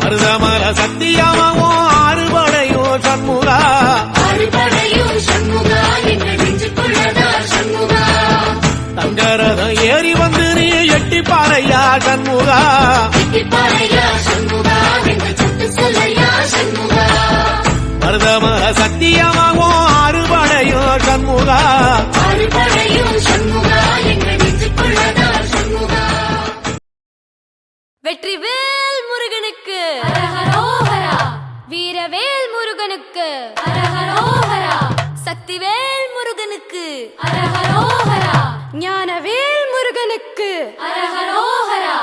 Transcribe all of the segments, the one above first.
மருதமர சத்தியமாவோ ஆறுபடையோ சண்முகா தங்கரதம் ஏறி வந்து நீ எட்டி பாறையா சண்முகா மருதமர சத்தியமாவோ ஆறுபடையோ சண்முகா வெற்றிவேல் முருகனுக்கு வீரவேல் முருகனுக்கு சக்திவேல் முருகனுக்கு ஞானவேல் முருகனுக்கு அரஹரோஹரா.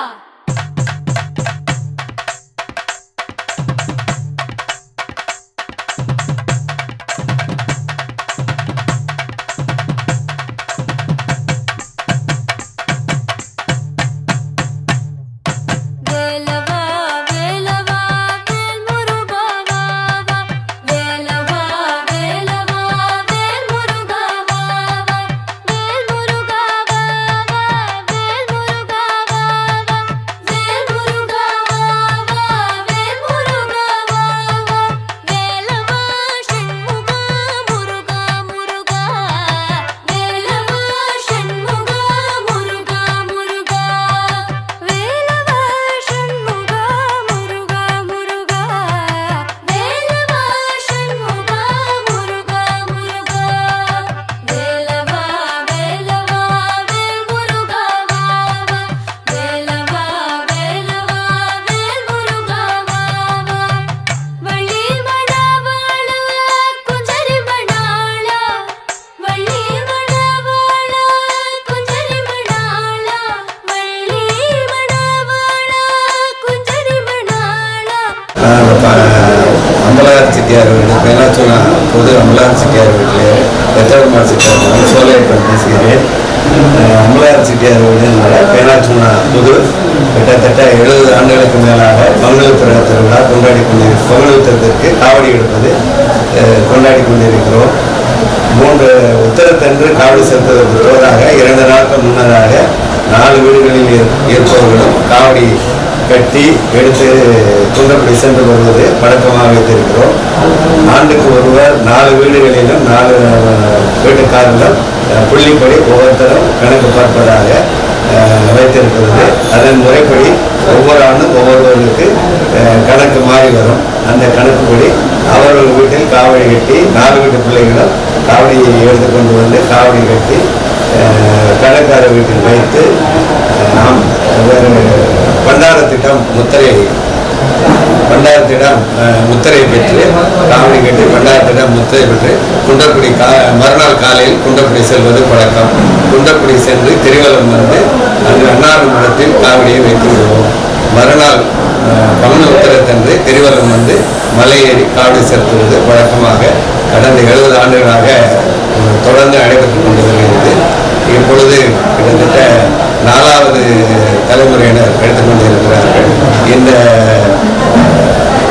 அம்பலார் செட்டியார் வீடு பேனாச்சோனா பொது அம்பலார் செட்டியார் வீட்டில் எத்தவகுமார் செட்டியார் சோலையப்பன் பேசுகிறேன். அம்பலார் செட்டியார் வீடு பேனாச்சோனா பொது கிட்டத்தட்ட 70 ஆண்டுகளுக்கு மேலாக பங்குழுத்திர திருவிழா பங்குழுத்திரத்திற்கு காவடி எடுப்பது கொண்டாடி கொண்டிருக்கிறோம். 3 உத்தரத்தன்று காவடி செலுத்துவதற்கு தோதாக 2 நாட்கள் முன்னதாக 4 வீடுகளில் இருப்பவர்களும் காவடி கட்டி எடுத்து குன்றக்குடி சென்று வருவது பழக்கமாக வைத்திருக்கிறோம். ஆண்டுக்கு ஒருவர் 4 வீடுகளிலும் 4 வீட்டுக்காரர்கள் புள்ளிப்படி ஒவ்வொருத்தரும் கணக்கு பார்ப்பதாக வைத்திருக்கிறது. அதன் முறைப்படி ஒவ்வொரு ஆண்டும் ஒவ்வொருவருக்கு கணக்கு மாறி வரும். அந்த கணக்குப்படி அவர்கள் வீட்டில் காவடி கட்டி 4 வீட்டு பிள்ளைகளும் காவடியை எடுத்துக்கொண்டு வந்து காவடி கட்டி கணக்கார வீட்டில் வைத்து நாம் பண்டாரத்திடம் முத்திரை பெற்று காவடி கட்டி பண்டாரத்திடம் முத்திரை பெற்று குன்றக்குடி மறுநாள் காலையில் குன்றக்குடி செல்வது பழக்கம். குன்றக்குடி சென்று திருவலம் வந்து அங்கு அன்னார் மடத்தில் காவடியை வைத்து விடுவோம். மறுநாள் பங்குனி உத்தரத்தன்று திருவலம் வந்து மலை ஏறி காவடி செலுத்துவது வழக்கமாக கடந்த 70 ஆண்டுகளாக தொடர்ந்து நடைபெற்றுக் கொண்டு வருகிறது. இப்பொழுது கிட்டத்தட்ட 4வது தலைமுறையினர் எடுத்துக்கொண்டிருக்கிறார்கள். இந்த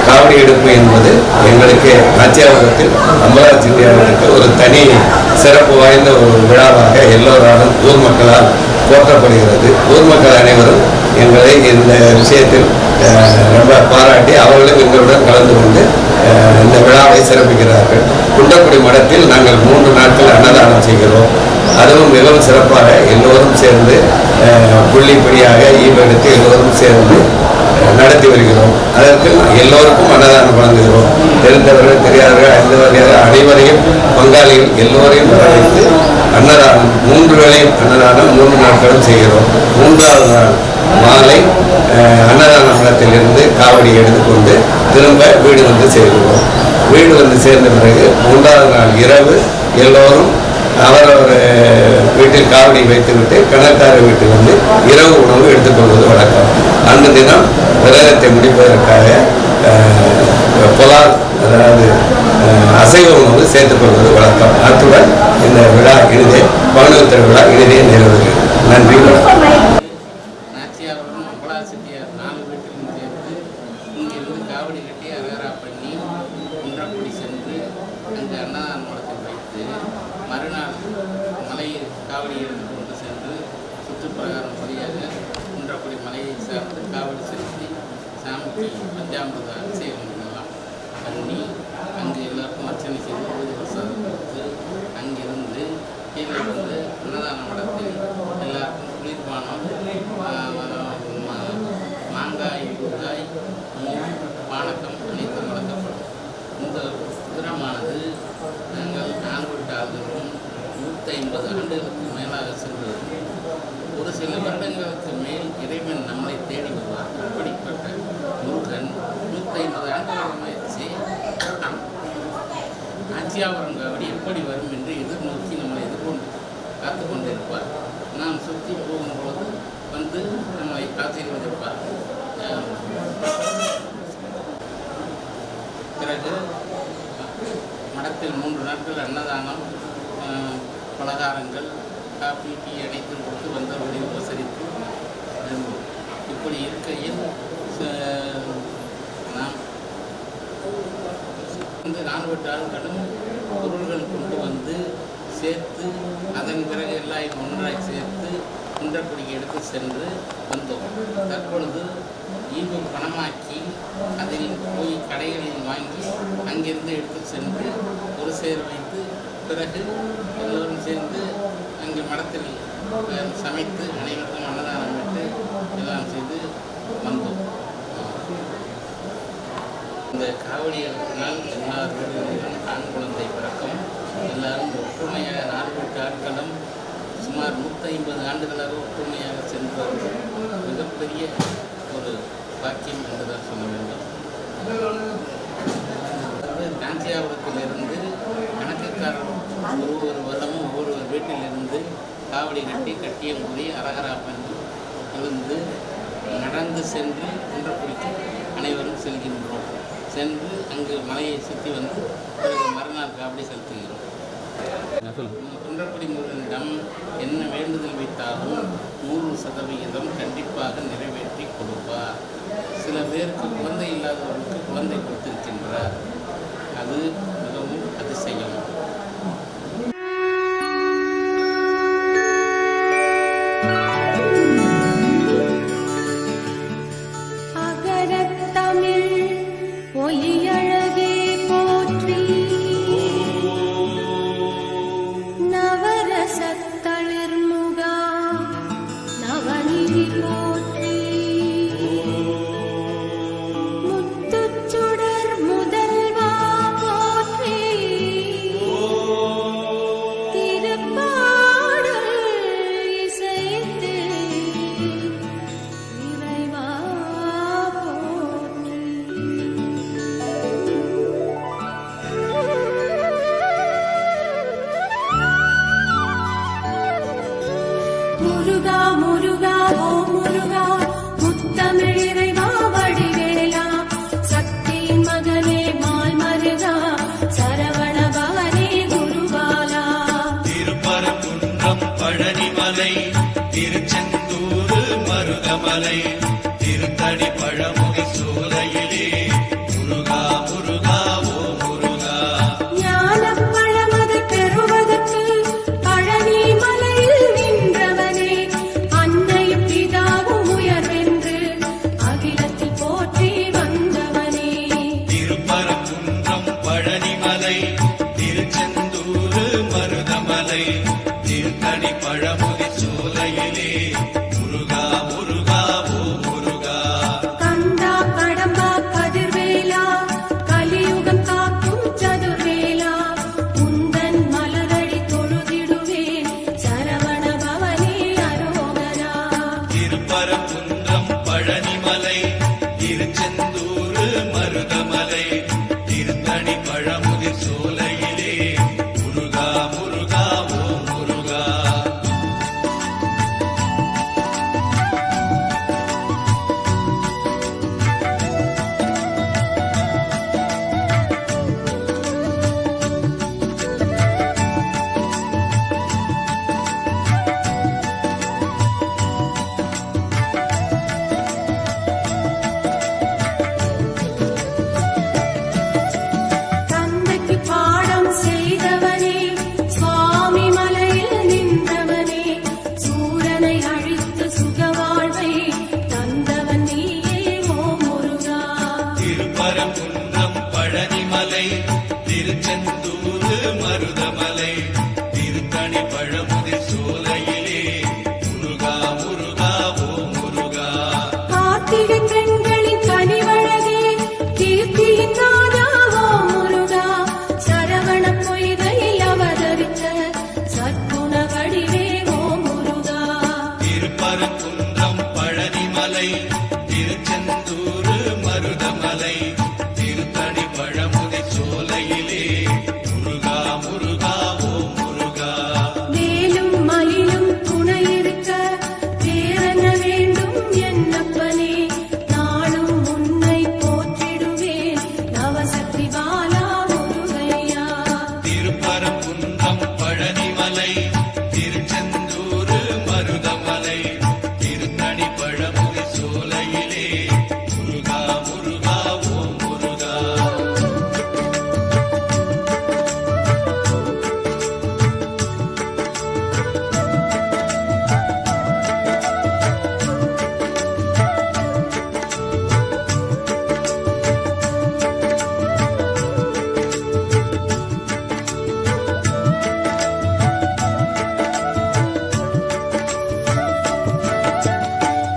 காவடி எடுப்பு என்பது எங்களுக்கு நாச்சியாபுரத்தில் அம்பலார் செட்டியாருக்கு ஒரு தனி சிறப்பு வாய்ந்த ஒரு விழாவாக எல்லோராலும் ஊர் மக்களால் போற்றப்படுகிறது. ஊர் மக்கள் அனைவரும் எங்களை இந்த விஷயத்தில் ரொம்ப பாராட்டி அவர்களும் எங்களுடன் கலந்து கொண்டு இந்த விழாவை சிறப்பிக்கிறார்கள். குன்றக்குடி மடத்தில் நாங்கள் 3 நாட்கள் அன்னதானம் செய்கிறோம். அதுவும் மிகவும் சிறப்பாக எல்லோரும் சேர்ந்து புள்ளிப்படியாக ஈடுபடுத்தி எல்லோரும் சேர்ந்து நடத்தி வருகிறோம். அதற்கு எல்லோருக்கும் அன்னதானம் வழங்குகிறோம். தெரிந்தவர்கள் தெரியாதவர்கள் அறிந்தவர்கள் அனைவரையும் பங்காளிகள் எல்லோரையும் வரவேற்று அன்னதானம் 3 வேளையும் அன்னதானம் 3 நாட்களும் செய்கிறோம். 3வது நாள் மாலை அன்னதான மடத்திலிருந்து காவடி எடுத்துக்கொண்டு திரும்ப வீடு வந்து சேர்கிறோம். வீடு வந்து சேர்ந்த பிறகு 3வது நாள் இரவு எல்லோரும் அவரவர் வீட்டில் காவடி வைத்துவிட்டு கணக்கார வீட்டில் வந்து இரவு உணவு எடுத்துக்கொள்வது வழக்கம். அந்த தினம் விரதத்தை முடிப்பதற்காக புலால், அதாவது அசைவ உணவு சேர்த்துக்கொள்வது வழக்கம். அத்துடன் இந்த விழா இனிதே பங்குனி உத்திர விழா இனிதே நிறைவேறுகிறது. நன்றி, வணக்கம். நாச்சியாபுரம் அம்பலார் செட்டியார் 4 வீட்டிலும் சேர்ந்து இங்கிருந்து காவடி கட்டி அகரா பண்ணி குன்றக்குடி சென்று அங்கு அன்னதான மடத்தில் வைத்து மறுநாள் மலையை காவடி எடுத்து கொண்டு சென்று சுற்றுப்பிரகாரம் வழியாக குன்றக்குடி மலையை சார்ந்து காவடி செலுத்தி சாமி காவடிக்கு பஞ்சாமிரத அபிஷேகம் பண்ணலாம் பண்ணி அங்கே எல்லாருக்கும் அர்ச்சனை செய்து பூஜை பிரசாதம் கொடுத்து அங்கிருந்து கீழே வந்து அன்னதான மடத்தில் எல்லாருக்கும் குளிர்பானம் மாங்காய் ஊறுகாய் மோர் பானக்கம் அனைத்தும் வழங்கப்படும். இந்த சித்திரமானது நாங்கள் 4 ஆண்டுகளும் 150 ஆண்டுகளுக்கு மேலாக சென்றது. ஒரு சில வருடங்களுக்கு மேல் இறைவன் நம்மை தேடி வருவார். அப்படிப்பட்ட முருகன் 150 ஆண்டுகளுமாயிடுச்சு. நாச்சியாபுரம் காவடி எப்படி வரும் என்று எதிர்நோக்கி நம்மளை எதிர்கொண்டு காத்து கொண்டிருப்பார். நாம் சுற்றி போகும்போது வந்து நம்மளை ஆசீர்வதிப்பார். பிறகு மடத்தில் 3 நாட்கள் அன்னதானம், பலகாரங்கள், காப்பி, டீ அனைத்தும் கொடுத்து வந்தவர்களை உபசரித்து விரும்புவோம். இப்படி இருக்கையில் நாம் வந்து 4 ஆட்களும் பொருள்கள் கொண்டு வந்து சேர்த்து அதன் பிறகு எல்லாம் ஒன்றாய் சேர்த்து குன்றக்குடிக்கு எடுத்து சென்று வந்தோம். தற்பொழுது ஈவு பணமாக்கி அதில் போய் கடைகளில் வாங்கி அங்கிருந்து எடுத்து சென்று ஒரு சேர வைத்து பிறகு எல்லோரும் சேர்ந்து அங்கே மடத்தில் சமைத்து அனைவருக்கும் அன்னதானம் விட்டு எல்லாம் செய்து வந்தோம். இந்த காவடி எடுத்தினால் எல்லார் வீடுகளிலும் ஆண் குழந்தை பிறக்கும். எல்லாரும் ஒற்றுமையாக 4 ஆட்களும் சுமார் 150 ஆண்டுகளாக ஒற்றுமையாக சென்றவர்கள் மிகப்பெரிய ஒரு பாக்கியம் என்றுதான் சொல்ல வேண்டும். காஞ்சியாபுரத்திலிருந்து கணக்குக்காரர் ஒவ்வொரு வருடமும் ஒவ்வொரு வீட்டிலிருந்து காவடி கட்டி கட்டியங்குடி அரகரா பண்ணி எழுந்து நடந்து சென்று குன்றக்குடிக்கு அனைவரும் செல்கின்றோம். சென்று அங்கு மலையை சுற்றி வந்து பிறகு மறுநாள் காவடி செலுத்துகிறோம். குன்றக்குடி முருகனிடம் என்ன வேண்டுதல் வைத்தாலும் 100% கண்டிப்பாக நிறைவேற்றி கொடுப்பார். சில பேருக்கு குழந்தை இல்லாதவர்களுக்கு குழந்தை கொடுத்திருக்கின்றார். அது மிகவும் அதிசயம். முருகா முருகா ஓ முருகா முத்தமிழ் இறைவா வடிவேலா சக்தியின் மகனே மால் மருகா சரவண பவனே குருபாலா. திருப்பரங்குன்றம் பழனிமலை, திருச்செந்தூர் மருதமலை, திருத்தணி பழமுகை சோலையிலே முருகா முருகா ஓ முருகா. ஞானப் பழமதை பெறுவதற்கு பழனி மலையில் நின்றவனே அன்னையும் பிதாவும் உயர்வென்று அகிலத்தில் போற்றி வந்தவனே. திருப்பரங்குன்றம் பழனிமலை, திருச்செந்தூர் மருதமலை, திருத்தணி பழமுகை சோலையிலே முருகா முருகா ஓ முருகா. கந்தா கடம்பா கதிர்வேலா கலியுகம் காக்கும் சதுர்வேலா உந்தன் மலரடி தொழுதிடுவேன் சரவண பவனே அரோகரா. திருப்பரங்குன்றம் பழனிமலை, திருச்செந்தூர் மருதமலை, திருத்தணி பழமுகை சோலையிலே முருகா முருகா ஓ முருகா. தந்தைக்கு திருப்பரங்குன்றம் பழனிமலை திருச்செந்தூர் மருதமலை திருத்தணி பழமுதிர் சோலையிலே முருகா முருகா ஓ முருகா. கார்த்திகை பெண்களின் கனிவழகே கீர்த்தியின் நாதா ஓ முருகா. சரவண பொய்கையில் அவதரித்த சத்குண வடிவே ஓ முருகா. திருப்பரங்குன்றம் பழனிமலை திருச்செந்தூர் மருதமலை திருத்தணி பழமுதிர் சோலையிலே முருகா முருகா ஓ முருகா. வேலும் மயிலும் துணை இருக்க வேறென்ன வேண்டும் என்னப்பனே. நாளும் உன்னை போற்றிடுவேன் நவசக்தி பாலா முருகையா. திருப்பரங்குன்றம் பழனிமலை திருச்செந்தூர் மருதமலை திருத்தணி பழமுதிர் சோலையிலே முருகா முருகா ஓ முருகா.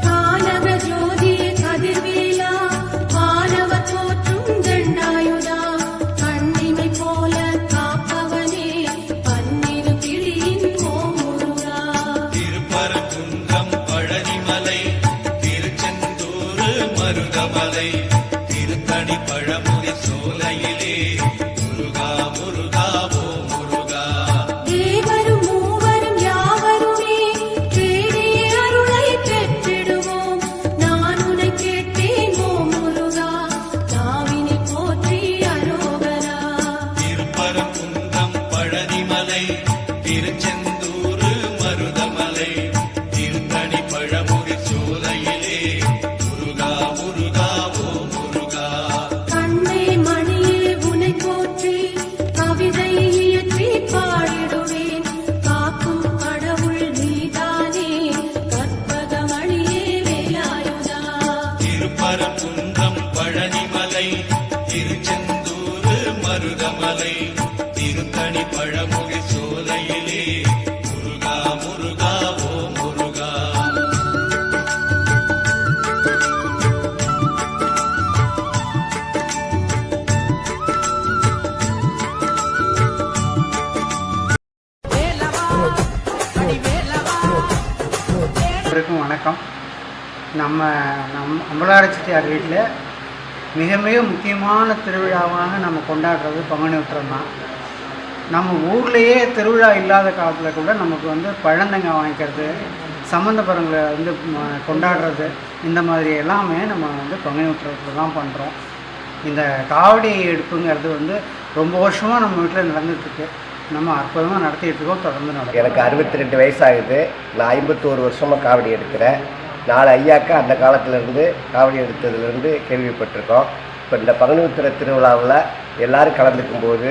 கானக ஜோதியே கதிர்வேலா வானவர் போற்றும் தண்டாயுதா. கண்ணிமை போல காப்பவனே பன்னிரு கிளியின் ஓ முருகா. திருப்பரங்குன்றம் பழனிமலை திருச்செந்தூர் மருதமலை திருத்தணி பழமுதிர் சோலையிலே முருகா முருகா ஓ முருகா. தேவரும் மூவரும் யாவருமே தேடிய அருளை பெற்றிடுவோம். நான் உன்னை கேட்டேன் ஓ முருகா. தாவினை போற்றி அரோகரா. திருப்பரங்குன்றம் பழனிமலை திருச்செந்தூர் மருதமலை திருத்தணி பழமுதிர் சோலையிலே முருகா முருகா ஓ முருகா. கண்ணே மணியே உனை போற்றி கவிதை இயற்றி பாடிடுவேன். காக்கும் கடவுள் நீதானே கற்பகமணியே வேலாயுதா. திருப்பரங்குன்றம் பழனிமலை திருச்செந்தூர் மருதமலை திருத்தணி பழமுதிர் சோலையிலே முருகா முருகா ஓ முருகா. அனைவருக்கும் வணக்கம். நம்ம அம்பலார செட்டியார் வீட்டில் மிக மிக முக்கியமான திருவிழாவாக நம்ம கொண்டாடுறது பங்குனி உத்திரம் தான். நம்ம ஊர்லேயே திருவிழா இல்லாத காலத்தில் கூட நமக்கு வந்து பழந்தங்காய் வாங்கிக்கிறது, சம்மந்தப்பறங்களை வந்து கொண்டாடுறது, இந்த மாதிரி எல்லாமே நம்ம வந்து பங்குனி உத்திரத்தில் தான் பண்ணுறோம். இந்த காவடி எடுப்புங்கிறது வந்து ரொம்ப வருஷமாக நம்ம வீட்டில் நடந்துகிட்ருக்கு. நம்ம அற்புதமாக நடத்திட்டு இருக்கோம், தொடர்ந்து நடக்கும். எனக்கு 62 வயசாகுது. நான் 51 வருஷமாக காவடி எடுக்கிறேன். 4 ஐயாக்கா அந்த காலத்திலேருந்து காவடி எடுத்ததுலேருந்து கேள்விப்பட்டிருக்கோம். இப்போ இந்த பங்குனி உத்திர திருவிழாவில் எல்லோரும் கலந்துக்கும் போது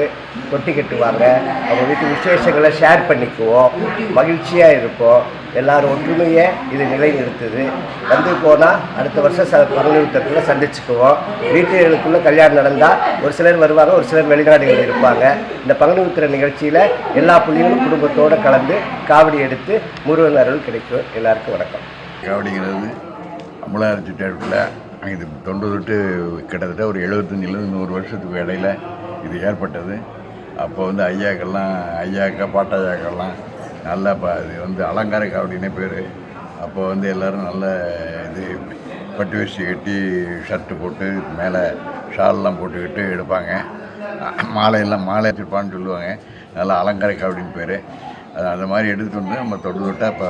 தொட்டி கட்டுவாங்க. அவங்க வீட்டு விசேஷங்களை ஷேர் பண்ணிக்குவோம், மகிழ்ச்சியாக இருப்போம். எல்லோரும் ஒற்றுமையை இது நிலைநிறுத்துது. வந்து போனால் அடுத்த வருஷம் பங்குனி உத்திரத்தில் சந்திச்சுக்குவோம். வீட்டுகளுக்குள்ளே கல்யாணம் நடந்தால் ஒரு சிலர் வருவாங்க, ஒரு சிலர் வெளிநாடுகள் இருப்பாங்க. இந்த பங்குனி உத்திர நிகழ்ச்சியில் எல்லா பிள்ளைகளும் குடும்பத்தோடு கலந்து காவடி எடுத்து முருகன் அருள் கிடைக்கும். எல்லாருக்கும் வணக்கம். காவடிங்கிறது அம்பலார செட்டியார் இது தொண்டு தொட்டு கிட்டத்தட்ட ஒரு 75-100 வருஷத்துக்கு இடையில் இது ஏற்பட்டது. அப்போ வந்து ஐயாக்கா பாட்டாயாக்கெல்லாம் நல்லா இது வந்து அலங்கார காவடினே பேர். அப்போ வந்து எல்லோரும் நல்ல இது பட்டு வேஷ்டி கட்டி ஷர்ட்டு போட்டு மேலே ஷால்லாம் போட்டுக்கிட்டு எடுப்பாங்க. மாலை வச்சுருப்பான்னு சொல்லுவாங்க. நல்லா அலங்கார காவடின்னு பேர். அது அந்த மாதிரி எடுத்துகிட்டு வந்து நம்ம தொட்டு தொட்டால் இப்போ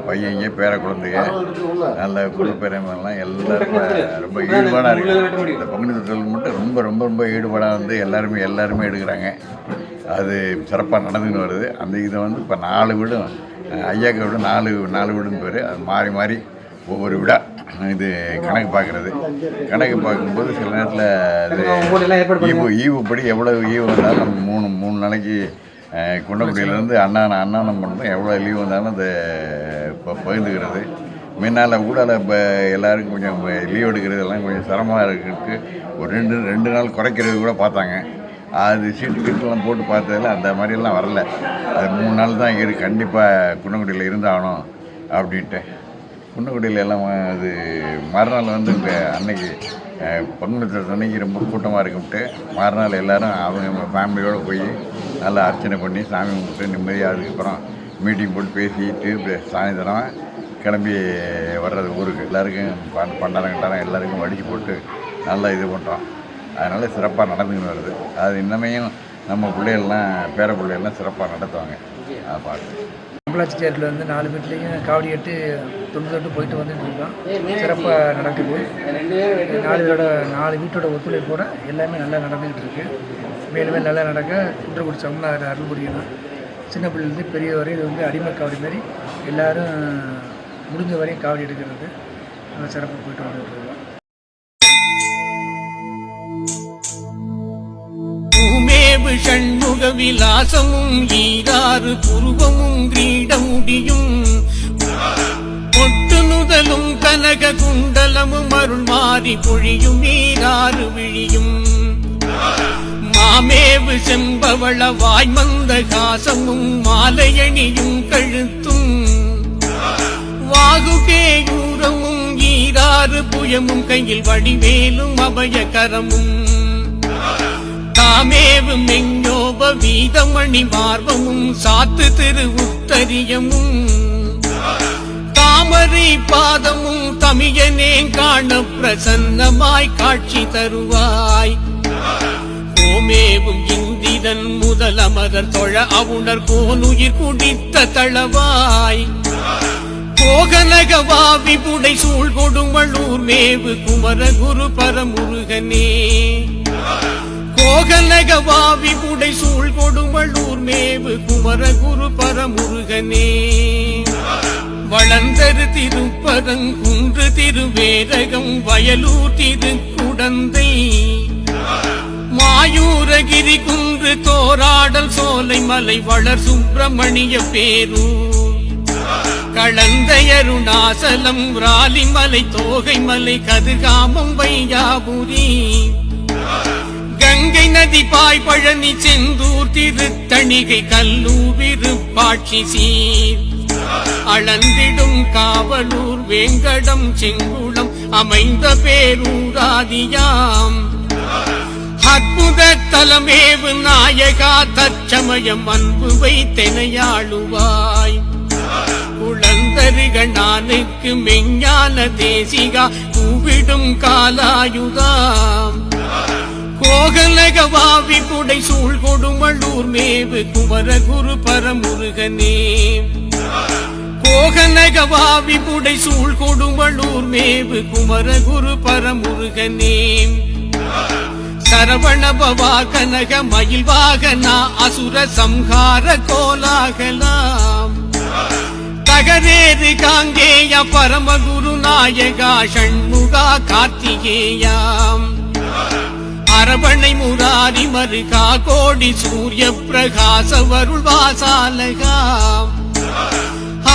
பையங்க பேர குழந்தைங்க நல்ல குழுப்பேரெல்லாம் எல்லாருமே ரொம்ப ஈடுபாடாக இருக்குது. இந்த பங்குனி உத்திரத்துக்கு மட்டும் ரொம்ப ரொம்ப ரொம்ப ஈடுபாடாக வந்து எல்லாருமே எடுக்கிறாங்க. அது சிறப்பாக நடந்துன்னு வருது. அந்த இதை வந்து இப்போ 4 வீடும் ஐயாக்க விட 4 வீடுன்னு பேர். அது மாறி ஒவ்வொரு விடா இது கணக்கு பார்க்கும்போது சில நேரத்தில் ஈவுப்படி எவ்வளோ ஈவு வந்தாலும் நம்ம 3 நாளைக்கு குண்டக்குடியிலேருந்து அண்ணானம் பண்ணுறோம். எவ்வளோ லீவ் வந்தாலும் அதை இப்போ பகிர்ந்துக்கிறது. முன்னால் ஊடால இப்போ எல்லோரும் கொஞ்சம் லீவ் எடுக்கிறதெல்லாம் கொஞ்சம் சிரமமாக இருக்கிறதுக்கு ஒரு ரெண்டு நாள் குறைக்கிறது கூட பார்த்தாங்க. அது சீட்டு கீட்டெல்லாம் போட்டு பார்த்ததில் அந்த மாதிரிலாம் வரல. அது 3 நாள் தான் இங்கே கண்டிப்பாக குன்னக்குடியில் இருந்தாகணும் அப்படின்ட்டு. குன்னக்குடியில் எல்லாம் அது மறுநாள் வந்து இப்போ அன்னைக்கு பங்குனி அன்னைக்கு ரொம்ப கூட்டமாக இருக்கும்ட்டு மறுநாள் எல்லோரும் அவங்க ஃபேமிலியோடு போய் நல்லா அர்ச்சனை பண்ணி சாமி கும்பிட்டு நிம்மதியாக அதுக்கப்புறம் மீட்டிங் போட்டு பேசிட்டு சாயந்தரம் கிளம்பி வர்றது ஊருக்கு. எல்லாருக்கும் பண்டாரம் எல்லாருக்கும் வடிச்சு போட்டு நல்லா இது பண்ணுறோம். அதனால் சிறப்பாக நடந்துக்கின்னு வருது. அது இன்னமையும் நம்ம பிள்ளைகள்லாம் பேர பிள்ளைகள்லாம் சிறப்பாக நடத்துவாங்க. அதை பார்த்து அம்பலாச்சி தேட்டரில் வந்து 4 வீட்லேயும் காவடி எடுத்து தொண்டு போயிட்டு வந்துட்டு இருக்கோம். சிறப்பாக நடக்குது. 4 வீட்டோட ஒத்துழைப்போட எல்லாமே நல்லா நடந்துக்கிட்டு இருக்கு. மேலுமே நல்லா நடக்க குன்றக்குடி சமூக அருள் புரியணும். சின்ன பிள்ளைலேருந்து பெரிய வரை இது வந்து அடிமை காவடி மாதிரி எல்லோரும் முடிஞ்ச வரையும் காவடி எடுக்கிறது நல்லா சிறப்பாக போயிட்டு வந்துட்டு இருக்கோம். பூமேவு ஷண்முக விலாசமும் ஈராறு புருவமும் கிரீடமுடியும் பொட்டு நுதலும் கனக குண்டலமும் அருள் மாறி பொழியும் ஈராறு விழியும் மாமேவு செம்பவள வாய்மந்த காசமும் மாலையணியும் கழுத்தும் வாகுகேயூரமும் ஈராறு புயமும் கையில் வடிவேலும் அபயகரமும் தாமேவு மெஞ்சோப வீதமணி மார்பமும் சாத்து திரு உத்தரியமும் தாமரை பாதமும் தமியனேன் காண பிரசன்னமாய் காட்சி தருவாய். கோமேவும் இந்திரன் முதலமரர் தொழ அவுணர் கோனுயிர் குடித்த தளவாய். கோகனகவாவி புடை சூழ் கொடுமளூர் மேவு குமர குரு பரமுருகனே. கோகனகவாவி புடை சூழ் கொடுமளூர் மேவு குமர குரு பரமுருகனே. வளர்ந்தரு திருப்பரங்குன்று திருவேரகம் வயலூர் திருக்குடந்தை மாயூரகிரி குன்று தோராடல் சோலை மலை வளர் சுப்பிரமணிய பேரூர் களந்தையருணாசலம் ராலிமலை தோகை மலை கதிர்காமம் வையாபுரி கங்கை நதி பாய் பழனி செந்தூர் திருத்தணிகை கல்லூர் விருப்பாட்சி சீர் அளந்திடும் காவலூர் வேங்கடம் செங்குளம் அமைந்த பேரூராதியாம் அற்புத தலமேவு நாயகா தற்சமயம் அன்பு வைத்தெனையாளுவாய். குழந்தருகணானுக்கு மெஞ்ஞான தேசிகா கூவிடும் காலாயுதாம் கோகலகவாவி புடை சூழ் கொடுமளூர் மேவு குமர குரு பரமுருகனே. கோகலகவாவி புடை சூழ் கொடுமளூர் மேவு குமர குரு பரமுருகனே. சரவணபவா கனக மயில் வாகனா அசுர சம்ஹார கோலாகலாம் தகரேறு காங்கேய பரமகுரு நாயகா ஷண்முகா கார்த்திகேயாம் அரவணை முராரி மருகா கோடி சூரிய பிரகாச வருள் வாசாலகாம்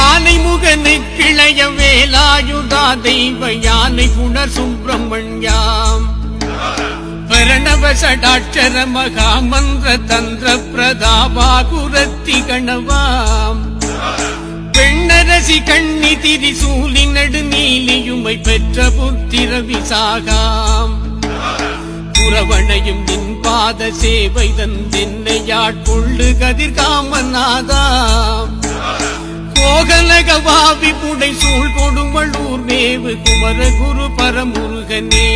ஆனை முகனு கிளைய வேலாயுதா தெய்வ யானை புனர் சுப்பிரமணியாம் பிரணவ சடாட்சர மகா மந்திர தந்திர பிரதாபா குரத்தி கணவாம் பெண்ணரசி கண்ணி திரிசூலி நெடுநீலியுமை பெற்ற புத்திர விசாகாம் புறவணையும் நின் பாத சேவை தந்தென்னையாட்கொள்ளு கதிர்காமநாதாம் கோகலகவாவி புடை சூழ் கொடுமளூர் மேவு குமர குரு பரமுருகனே.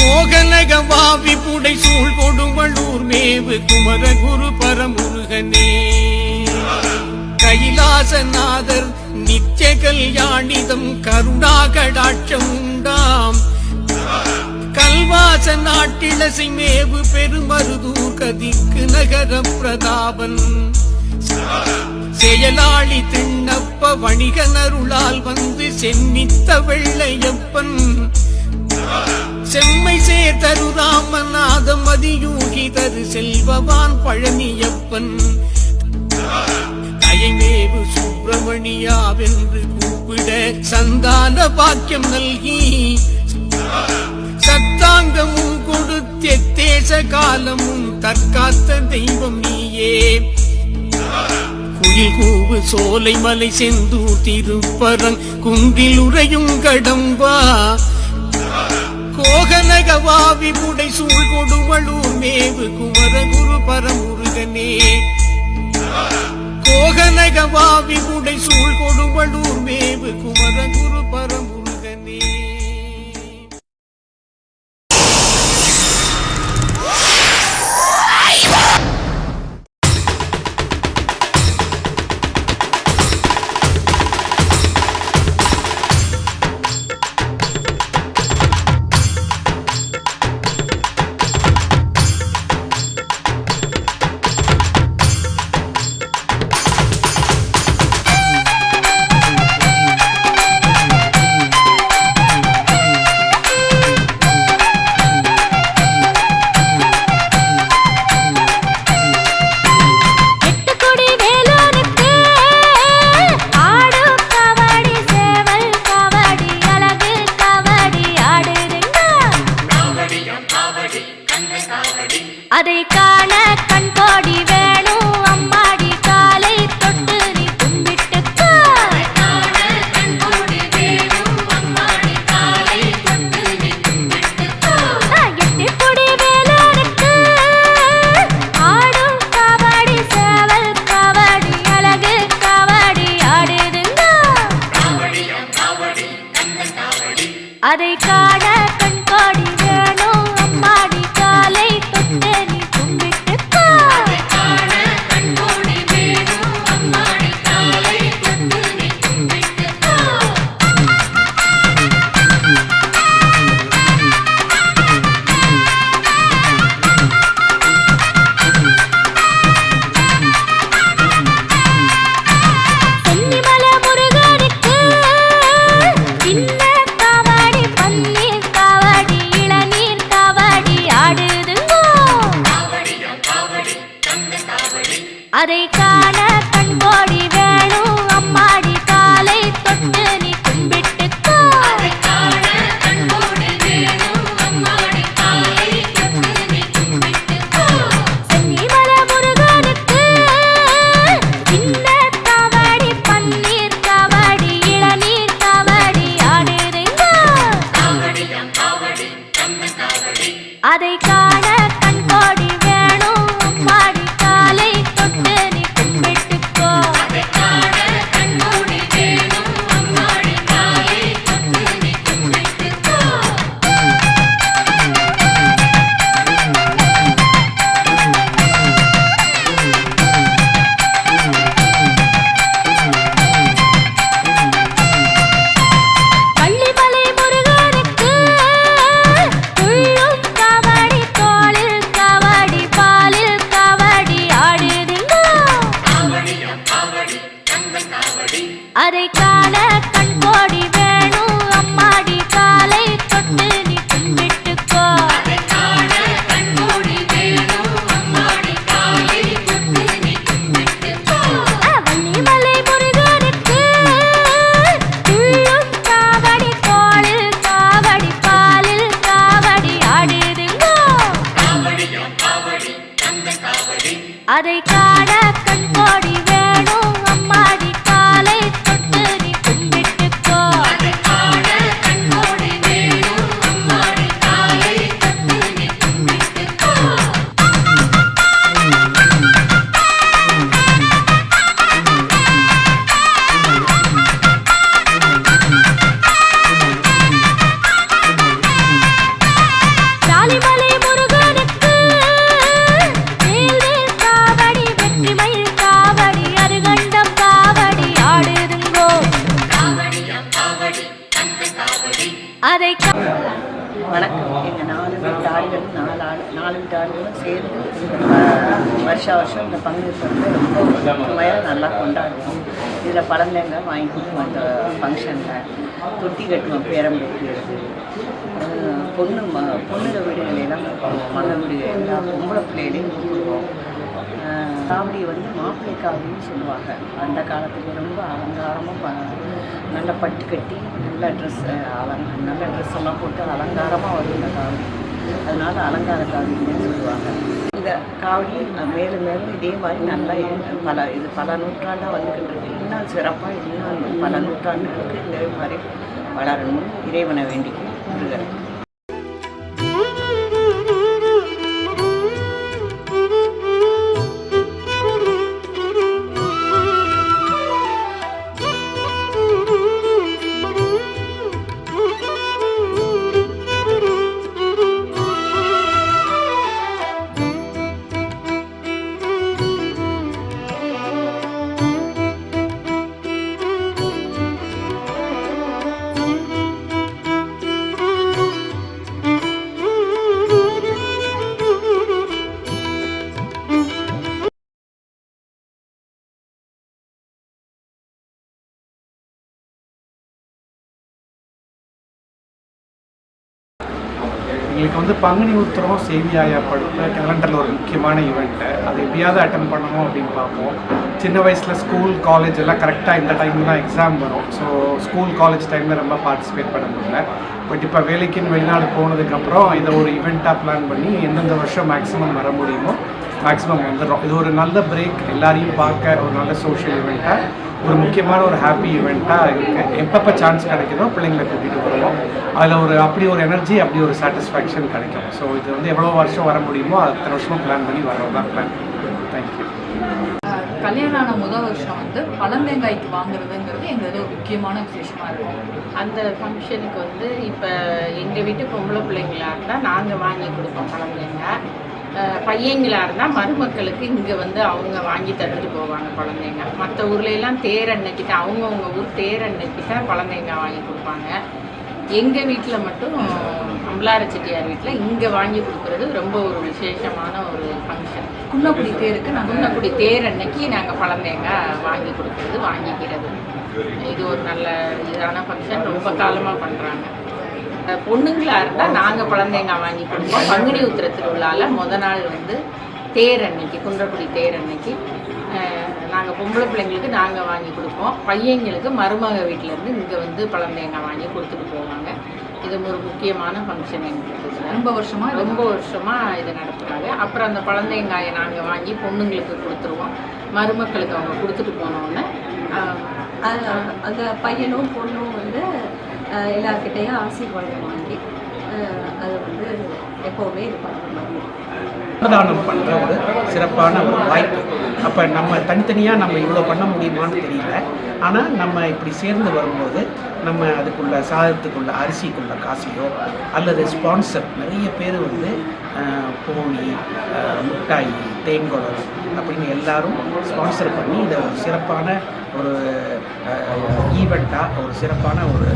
கோகலகவாவி புடை சூழ் கொடுமளூர் மேவு குமர குரு பரமுருகனே. கைலாசநாதர் நித்திய கல்யாணிதம் கருணாகடாட்சம் உண்டாம் கல்வாச நாட்டிலசை மேவு பெருமருதூர் கதிக்கு நகர பிரதாபன் செயலாளி திண்ணப்ப வணிகனருளால் வந்து சென்னித்த வெள்ளையப்பன் செம்மை சேர்தரு ராமநாதம் அதியூகி தரு செல்வவான் பழனியப்பன் சண்டையை மேவு சுப்பிரமணியாவென்று கூப்பிட சந்தான பாக்கியம் நல்கி சத்தாங்கமும் கொடுத்தே தேச காலமும் தற்காத்த தெய்வம் நீயே. குயில் கூவு சோலை மலை செந்தூர் திருப்பரங் குன்றில் உறையும் கடம்பா கோகனகவாவி புடை சூழ் கொடுவளூர் மேவு குமரகுரு பரமுருகனே. கோகனகவாவி புடை சூழ் கொடுவளூர் மேவு குமரகுரு பரமுருகனே. அதை காண கண்கோடி வேணும் அம்மாடி காலை தொட்டு நீ கும்பிட்டுக்கோ. எட்டுக்குடி வேலனுக்கு ஆடும் கபடி சேவல் கபடி அழகு கபடி ஆடுதுங்க. அதை காண கண்கோடி வேணும் அம்மாடி காலை தொட்டு நீ கும்பிட்டுக்கோ. சென்னிமலை முருகனுக்கு சின்ன கபடி பன்னீர் கபடி இளநீர் கபடி ஆடுதுங்கோ. அதை காண கண்கோடி வேணும் அம்மாடி காலை தொட்டு நீ கும்பிட்டுக்கோ. சென்னிமலை முருகனுக்கு சின்ன கபடி பன்னீர் கபடி இளநீர் கபடி ஆடுதுங்கோ. அதை காண கண்கோடி வேணும் அம்மாடி காலை தொட்டு நீ கும்பிட்டுக்கோ. பள்ளிமலை முருகனுக்கு துள்ளும் கபடி தோளில் கபடி பாலில் கபடி ஆடுதுங்கோ. அதை காண கண்கோடி வேணும் அம்மாடி காலை தொட்டு நீ கும்பிட்டுக்கோ. வள்ளிமலை முருகனுக்கு துள்ளும் கபடி தோளில் கபடி பாலில் கபடி ஆடுதுங்கோ. அதை காண கண்கோடி வேணும் அம்மாடி காலை தொட்டு நீ கும்பிட்டுக்கோ. சாலிமலை முருகனுக்கு வேல்வேல் காவடி வெற்றிமயில் காவடி அருகண்டம் காவடி ஆடுதுங்கோ. அதை வணக்கம். எங்கள் 4 வீட்டு ஆடுகளும் 4 வீட்டு ஆடுகளும் சேர்ந்து வருஷம் இந்த பங்குனி வந்து ரொம்ப உண்மையாக நல்லா கொண்டாடுவோம். இதில் பழந்தேங்காய் வாங்கி கொடுப்போம். அந்த ஃபங்க்ஷனில் தொட்டி கட்டுவோம், பேரம் பெற்றுறது, பொண்ணுங்க வீடுகளெல்லாம் கூப்பிடுவோம், மக வீடுகள் எல்லா பொம்பளை பிள்ளைகளையும் கூப்பிடுவோம். காவடி வந்து மாப்பிள்ளை காவடின்னு சொல்லுவாங்க. அந்த காலத்தில் ரொம்ப அலங்காரமாக நல்ல பட்டு கட்டி நல்ல ட்ரெஸ் எல்லாம் போட்டு அலங்காரமாக வரும் இந்த காவடி. அதனால அலங்கார காவடின்னு சொல்லுவாங்க. இந்த காவடி மேலும் மேலும் இதே மாதிரி நல்லா பல நூற்றாண்டாக வந்துக்கிட்டு இருக்கு. இன்னும் சிறப்பாக இன்னும் பல நூற்றாண்டுகளுக்கு இதே மாதிரி வளரணும் இறைவனை வேண்டிக்கும் இருக்கிறேன். எங்களுக்கு வந்து பங்குனி உத்திரம் சேவியாயா படத்தில் கேலண்டரில் ஒரு முக்கியமான ஈவெண்ட்டு. அது எப்படியாவது அட்டன் பண்ணணும் அப்படின்னு பார்ப்போம். சின்ன வயசில் ஸ்கூல் காலேஜ் எல்லாம் கரெக்டாக இந்த டைமில் தான் எக்ஸாம் வரும். ஸோ ஸ்கூல் காலேஜ் டைமில் ரொம்ப பார்ட்டிசிபேட் பண்ண முடியல. பட் இப்போ வேலைக்குன்னு வெளிநாடு போனதுக்கப்புறம் இதை ஒரு ஈவெண்ட்டாக பிளான் பண்ணி எந்தெந்த வருஷம் மேக்ஸிமம் வர முடியுமோ மேக்ஸிமம் வந்துடும். இது ஒரு நல்ல பிரேக், எல்லாரையும் பார்க்க ஒரு நல்ல சோஷியல் ஈவெண்ட்டாக, ஒரு முக்கியமான ஒரு ஹாப்பி ஈவெண்ட்டாக இருக்குது. எப்பப்போ சான்ஸ் கிடைக்குதோ பிள்ளைங்களை கூட்டிகிட்டு வருவோம். அதில் அப்படி ஒரு எனர்ஜி, அப்படி ஒரு சாட்டிஸ்ஃபேக்ஷன் கிடைக்கும். ஸோ இது வந்து எவ்வளோ வருஷம் வர முடியுமோ அத்தனை வருஷமும் பிளான் பண்ணி வர்றது தான் பிளான். தேங்க்யூ. கல்யாணம் ஆன முதல் வருஷம் வந்து பழந்தேங்காய்க்கு வாங்குறதுங்கிறது எங்களுக்கு ஒரு முக்கியமான விசேஷமாக இருக்கும். அந்த ஃபங்க்ஷனுக்கு வந்து இப்போ எங்கள் வீட்டு பொம்பளை பிள்ளைங்களாக இருந்தால் நாங்கள் வாங்கி கொடுப்போம் பழந்தேங்காய். பையங்களாக இருந்தால் மருமக்களுக்கு இங்கே வந்து அவங்க வாங்கி தந்துட்டு போவாங்க பழந்தேங்காய். மற்ற ஊர்லெலாம் தேர் அன்னைக்கிட்ட அவங்கவுங்க ஊர் தேர் அன்னைக்கிட்ட பழந்தேங்காய் வாங்கி கொடுப்பாங்க. எங்கள் வீட்டில் மட்டும் அம்பலார செட்டியார் வீட்டில் இங்கே வாங்கி கொடுக்குறது ரொம்ப ஒரு விசேஷமான ஒரு ஃபங்க்ஷன். குன்னக்குடி தேருக்கு குன்னக்குடி தேர் அன்னைக்கு நாங்கள் பழந்தேங்காய் வாங்கி கொடுக்குறது, வாங்கிக்கிறது. இது ஒரு நல்ல இதான ஃபங்க்ஷன், ரொம்ப காலமாக பண்ணுறாங்க. பொண்ணுங்களாக இருந்தால் நாங்கள் பழந்தேங்காய் வாங்கி கொடுப்போம். பங்குனி உத்திர திருவிழாவில் நாள் வந்து தேர் அன்னைக்கு, குன்றக்குடி தேர் அன்னைக்கு நாங்கள் பொம்பளை பிள்ளைங்களுக்கு நாங்கள் வாங்கி கொடுப்போம். பையங்களுக்கு மருமக வீட்டிலேருந்து இங்கே வந்து பழந்தேங்காய் வாங்கி கொடுத்துட்டு போவாங்க. இது ஒரு முக்கியமான ஃபங்க்ஷன் எங்களுக்கு. ரொம்ப வருஷமாக இதை நடத்துகிறாங்க. அப்புறம் அந்த பழந்தேங்காயை நாங்கள் வாங்கி பொண்ணுங்களுக்கு கொடுத்துருவோம். மருமக்களுக்கு அவங்க கொடுத்துட்டு போனோன்னே அந்த பையனும் பொண்ணும் வந்து எல்லாருக்கிட்டையும் ஆசீர்வாதம் வாங்கி அதை வந்து எப்போவுமே இது பண்ணுற மாதிரி அன்னதானம் பண்ணுற ஒரு சிறப்பான ஒரு வாய்ப்பு. அப்போ நம்ம தனித்தனியாக நம்ம இவ்வளோ பண்ண முடியுமான்னு தெரியல. ஆனால் நம்ம இப்படி சேர்ந்து வரும்போது நம்ம அதுக்குள்ள சாதத்துக்குள்ள அரிசிக்குள்ள காசையோ அல்லது ஸ்பான்சர் நிறைய பேர் வந்து போனி, மிட்டாய், தேங்குழல் அப்படின்னு எல்லாரும் ஸ்பான்சர் பண்ணி இதை ஒரு சிறப்பான ஒரு ஈவெண்ட்டாக, ஒரு சிறப்பான ஒரு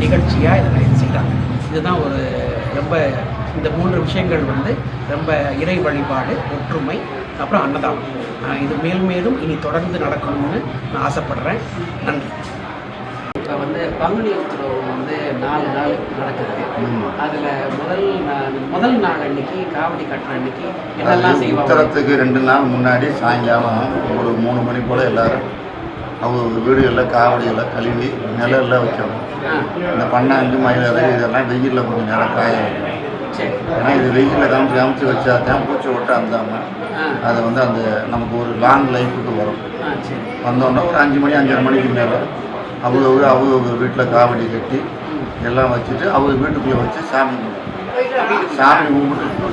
நிகழ்ச்சியாக இதை செய்கிறாங்க. இதுதான் ஒரு ரொம்ப இந்த 3 விஷயங்கள் வந்து ரொம்ப இறை வழிபாடு, ஒற்றுமை, அப்புறம் அன்னதானம். இது மேலும் இனி தொடர்ந்து நடக்கணும்னு நான் ஆசைப்படுறேன். நன்றி. இப்போ வந்து பங்குனி உத்திரம் வந்து 4 நாள் நடக்குது. அதில் முதல் நாள் அன்னைக்கு காவடி கட்டுற அன்னைக்கு என்னெல்லாம் செய்வாங்க? உத்திரத்துக்கு 2 நாள் முன்னாடி சாயங்காலம் ஒரு 3 மணி போல் எல்லோரும் அவங்க வீடுகளில் காவடியெல்லாம் கழுவி நிழலில் வைக்கணும். இந்த பண்ணாங்கு, மயிலறை இதெல்லாம் வெயிலில் கொஞ்சம் நேரம் காய வைக்கணும். ஏன்னா இது வெயிலில் காமிச்சு வச்சா தான் பூச்சி ஓட்ட அந்தாமல் அதை வந்து அந்த நமக்கு ஒரு லாங் லைஃபுக்கு வரும். வந்தோன்னா ஒரு 5 மணி 5:30 மணிக்கு மேலே அவங்க வீட்டில் காவடி கட்டி எல்லாம் வச்சுட்டு அவங்க வீட்டுக்குள்ளே வச்சு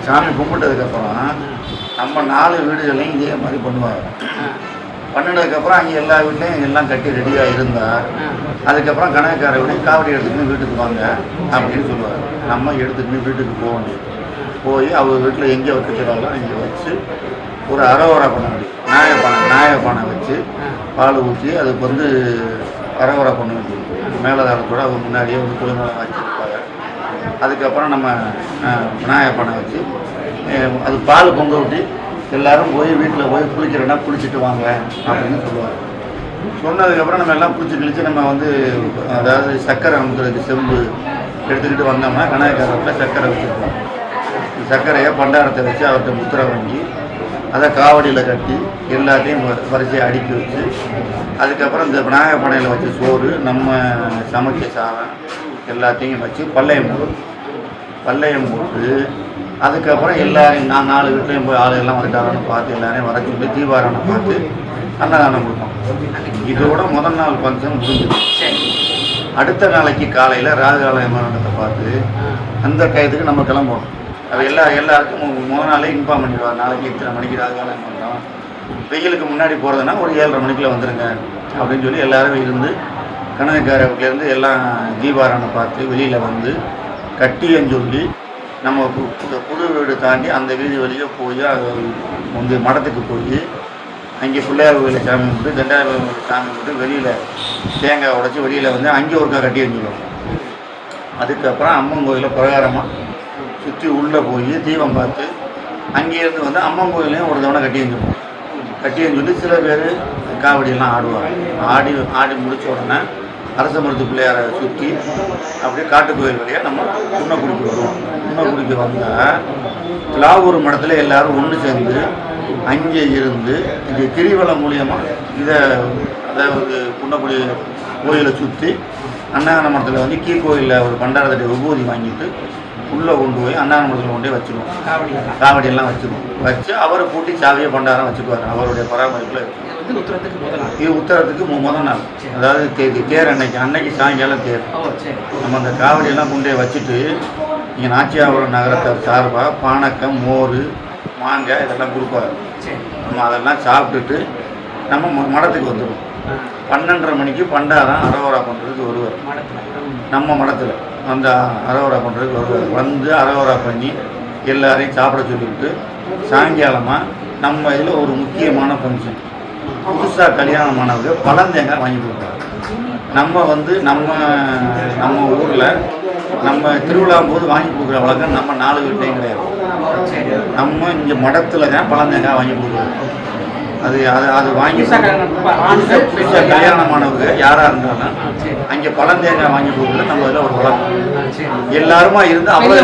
சாமி கும்பிட்டதுக்கப்புறம் நம்ம 4 வீடுகளையும் இதே மாதிரி பண்ணுவாங்க. பண்ணினதுக்கப்புறம் அங்கே எல்லா வீட்லேயும் எல்லாம் கட்டி ரெடியாக இருந்தால் அதுக்கப்புறம் கணக்கார விட காவடி எடுத்துக்கின்னு வீட்டுக்கு வாங்க அப்படின்னு சொல்லுவாங்க. நம்ம எடுத்துக்கின்னு வீட்டுக்கு போக வேண்டியது. போய் அவங்க வீட்டில் எங்கே வைக்கிறாங்களோ இங்கே வச்சு ஒரு அரோவரா பண்ண முடியும். நாயப்பானை வச்சு பால் ஊற்றி அதுக்கு வந்து அரோவரா பண்ண வேண்டியது. மேலதாரத்தோடு அவங்க முன்னாடியே வந்து குளிர்மலம் வச்சுருப்பாங்க. அதுக்கப்புறம் நம்ம நாயப்பானை வச்சு அது பால் பொங்க ஊட்டி எல்லோரும் போய் வீட்டில் போய் குளிக்கிறேன்னா குளிச்சுட்டு வாங்க அப்படின்னு சொல்லுவாங்க. சொன்னதுக்கப்புறம் நம்ம எல்லாம் குளிச்சு கிழிச்சு நம்ம வந்து அதாவது சர்க்கரை அமுக்கிறதுக்கு செம்பு எடுத்துக்கிட்டு வந்தோம்னா கணக்காரத்தில் சர்க்கரை வச்சுருப்போம். சர்க்கரையை பண்டாரத்தை வச்சு அவர்கிட்ட முத்திரை வாங்கி அதை காவடியில் கட்டி எல்லாத்தையும் வரிசையாக அடுக்கி வச்சு அதுக்கப்புறம் இந்த விநாயகர் பானையில் வச்சு சோறு நம்ம சமைக்க சாதம் எல்லாத்தையும் வச்சு பல்லையம் போட்டு அதுக்கப்புறம் எல்லாரையும் நான் 4 வீட்லையும் போய் ஆளுகள்லாம் வந்துட்டாரான்னு பார்த்து எல்லாரையும் வர சொல்லி தீபாராயணம் பார்த்து அன்னதானம் கொடுத்தோம். இதோட முதல் நாள் ஃபங்க்ஷன் முடிஞ்சிடும். அடுத்த நாளைக்கு காலையில் ராகுகால யமகண்டத்தை பார்த்து அந்த டயத்துக்கு நம்ம கிளம்பணும். அது எல்லாருக்கும் முதல் நாளே இன்ஃபார்ம் பண்ணிடுவாங்க, நாளைக்கு இத்தனை மணிக்கு ராகுகால யமகண்டம், வெயிலுக்கு முன்னாடி போகிறதுனா ஒரு 7:30 மணிக்குள்ள வந்துடுங்க அப்படின்னு சொல்லி எல்லாரும் இருந்து கணக்காரர்லேருந்து எல்லாம் தீபாராயணம் பார்த்து வெளியில் வந்து கட்டியன்னு சொல்லி நம்ம புது வீடு தாண்டி அந்த வீதி வழியாக போய் அது வந்து மடத்துக்கு போய் அங்கே பிள்ளையார் கோயிலில் சாமி கும்பிட்டு தண்டாய சாமி கும்பிட்டு வெளியில் தேங்காய் உடச்சி வெளியில் வந்து அங்கே ஒருக்கா கட்டி வச்சுருவோம். அதுக்கப்புறம் அம்மன் கோயிலில் பிரகாரமாக சுற்றி உள்ளே போய் தீபம் பார்த்து அங்கேருந்து வந்து அம்மன் கோயிலையும் ஒரு தவணை கட்டி வச்சுருவோம். கட்டி சொல்லி சில பேர் காவடியெல்லாம் ஆடுவாங்க. ஆடி முடித்த உடனே அரச மருத்து பிள்ளையாரை சுற்றி அப்படியே காட்டுக்கோயில் வழியாக நம்ம குன்னக்குடிக்கு வருவோம். குன்னக்குடிக்கு வந்தால் லாவூர் மடத்தில் எல்லோரும் ஒன்று சேர்ந்து அங்கே இருந்து இங்கே கிரிவலம் மூலியமாக இதை அதாவது குன்னக்குடி கோயிலை சுற்றி அன்னதான மடத்தில் வந்து கீ கோயிலில் ஒரு பண்டாரத்தட்டை விபூதி வாங்கிட்டு உள்ளே கொண்டு போய் அன்னதான மடத்தில் கொண்டு போய் வச்சுருவோம். காவடியெல்லாம் வச்சுருவோம். வச்சு அவரை கூட்டி சாவியை பண்டாரம் வச்சுக்குவார். அவருடைய பராமரிப்பில் இருக்கும். இது உத்தரத்துக்கு முதல் நாள், அதாவது தேர் அன்னைக்கு சாயங்காலம் தேர். நம்ம அந்த காவடியெல்லாம் கொண்டே வச்சுட்டு இங்கே நாச்சியாபுரம் நகரத்தை சார்பாக பானக்கம், மோர், மாங்காய் இதெல்லாம் கொடுப்பாரு. நம்ம அதெல்லாம் சாப்பிட்டுட்டு நம்ம மடத்துக்கு வந்துடுவோம். 12:30 மணிக்கு பண்டாரம் அரோவரா பண்ணுறதுக்கு வருவார். நம்ம மடத்தில் அந்த அரோவரா பண்ணுறதுக்கு வருவார். வந்து அரோவரா பண்ணி எல்லாரையும் சாப்பிட சொல்லிவிட்டு சாயங்காலமாக நம்ம இதில் ஒரு முக்கியமான ஃபங்க்ஷன், புதுசாக கல்யாணமானவங்க பழந்தேங்காய் வாங்கி கொடுப்பாங்க. நம்ம வந்து நம்ம ஊரில் நம்ம திருவிழாவும் போது வாங்கி கொடுக்குற வழக்கம் நம்ம 4 வீட்டையும் கிடையாது. நம்ம இங்கே மடத்தில் தான் பழந்தேங்காய் வாங்கி கொடுக்குறோம். அது வாங்கி புதுசாக கல்யாணமானவங்க யாராக இருந்தாலும் அங்கே பழந்தேங்காய் வாங்கி கொடுக்குறது நம்ம இதில் ஒரு வழக்கம். எல்லாருமா இருந்து அவ்வளோ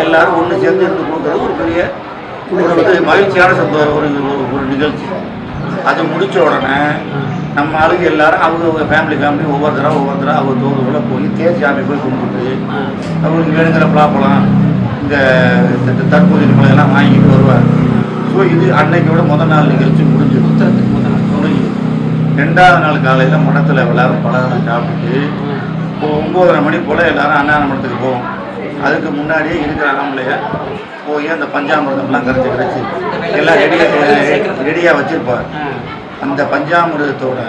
எல்லாரும் ஒன்று சேர்ந்து இருந்து கொடுக்குறது ஒரு பெரிய மகிழ்ச்சியான ஒரு நிகழ்ச்சி. அது முடித்த உடனே நம்ம ஆளுங்க எல்லாரும் அவங்க ஃபேமிலி ஒவ்வொருத்தராக அவங்க தோதுக்குள்ளே போய் தேர்ச்சாமி போய் கும்பிட்டு அவங்களுக்கு வேணுங்கிற பலாப்பழம் இந்த தற்போதைய பழம் வாங்கிட்டு வருவார். ஸோ இது அன்னைக்கோட முதல் நாள் நிகழ்ச்சி முடிஞ்சு 2வது நாள் காலையில் மடத்தில் எல்லாரும் பலகாரம் சாப்பிட்டுட்டு 9:30 மணி போல் எல்லாரும் அன்னதான மடத்துக்கு போவோம். அதுக்கு முன்னாடியே இருக்கிற ஆம்பளைய போய் அந்த பஞ்சாமிரதம்லாம் கரைச்சி எல்லாம் ரெடியாக வச்சுருப்பார். அந்த பஞ்சாமிரதத்தோட